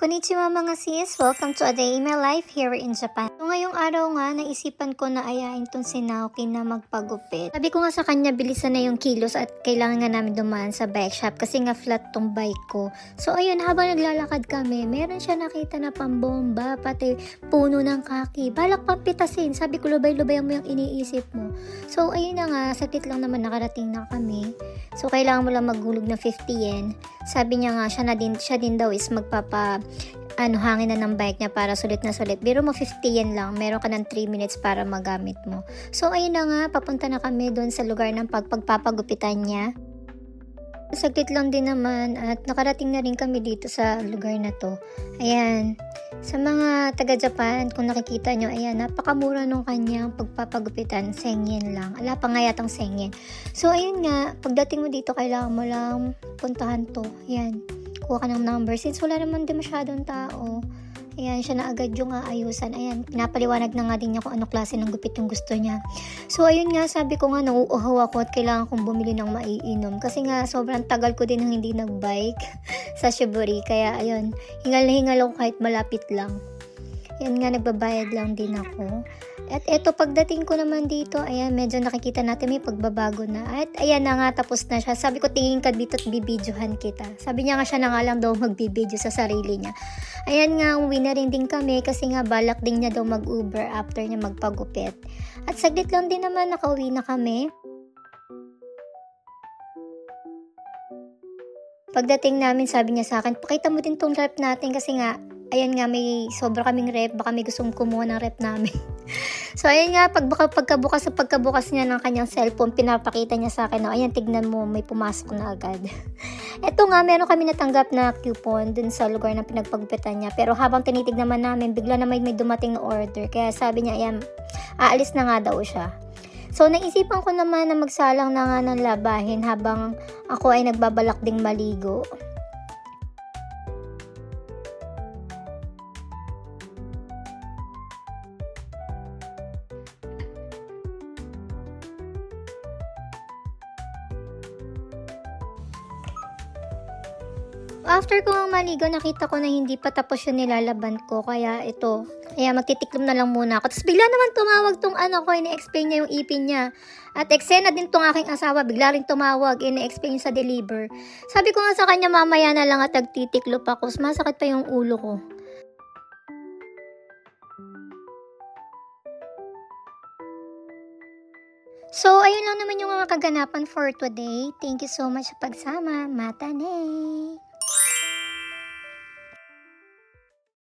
Konnichiwa mga sis! Welcome to a day in my life here in Japan. So ngayong araw nga, naisipan ko na ayain tong si Naoki na magpagupit. Sabi ko nga sa kanya, bilisan na yung kilos at kailangan nga namin dumaan sa bike shop kasi nga flat tong bike ko. So ayun, habang naglalakad kami, meron siya nakita na pambomba, pati puno ng kaki. Balak pang pitasin. Sabi ko, lubay-lubay mo yung iniisip mo. So ayun na nga, saglit lang naman nakarating na kami. So kailangan mo lang maghulog ng 50 yen. Sabi niya nga, siya din daw is hangin na ng bike niya para sulit na sulit. Biro mo 50 yen lang, meron ka ng 3 minutes para magamit mo. So ayun na nga, papunta na kami doon sa lugar ng pagpapagupitan niya. Saglit lang din naman at nakarating na rin kami dito sa lugar na to. Ayan, sa mga taga-Japan, kung nakikita nyo, ayan, napakamura nung kanyang pagpapagupitan, 1,000 yen lang. Ala pa nga yatang 1,000 yen. So ayun nga, pagdating mo dito, kailangan mo lang puntahan to. Ayan, kuha ka ng number since wala naman din masyadong tao. Ayan, siya na agad yung aayusan. Ayan, pinapaliwanag na nga din niya kung ano klase ng gupit yung gusto niya. So, ayun nga, sabi ko nga, nauuhaw ako at kailangan kong bumili ng maiinom. Kasi nga, sobrang tagal ko din nang hindi nagbike sa Shiburi. Kaya, ayun, hingal na hingal ako kahit malapit lang. Ayan nga, nagbabayad lang din ako. At eto, pagdating ko naman dito, ayan, medyo nakikita natin may pagbabago na. At ayan na nga, tapos na siya. Sabi ko, tingin ka dito at bibidyohan kita. Sabi niya nga, siya na nga lang daw magbibidyo sa sarili niya. Ayan nga, uwi na rin din kami kasi nga balak din niya daw mag-Uber after niya magpagupit. At saglit lang din naman, nakauwi na kami. Pagdating namin, sabi niya sa akin, pakita mo din tong rep natin kasi nga, ayan nga, may sobra kaming rep, baka may gustong kumuha ng rep namin. So, ayan nga, pagkabukas niya ng kanyang cellphone, pinapakita niya sa akin, ayan, tignan mo, may pumasok na agad. Eto nga, meron kami natanggap na coupon dun sa lugar ng pinagpagupitan niya. Pero habang tinitignan namin, bigla na may dumating na order. Kaya sabi niya, ayan, aalis na nga daw siya. So, naisipan ko naman na magsalang na nga ng labahin habang ako ay nagbabalak ding maligo. After ko ang maligo, nakita ko na hindi pa tapos yung nilalaban ko. Kaya ito, magtitiklom na lang muna ako. Tapos bigla naman tumawag tong ko, ini-explain niya yung ipin niya. At eksena din tong aking asawa, bigla rin tumawag, ini-explain sa deliver. Sabi ko nga sa kanya, mamaya na lang at nagtitiklop ako. Masakit pa yung ulo ko. So, ayun lang naman yung mga kaganapan for today. Thank you so much sa pagsama. Matane!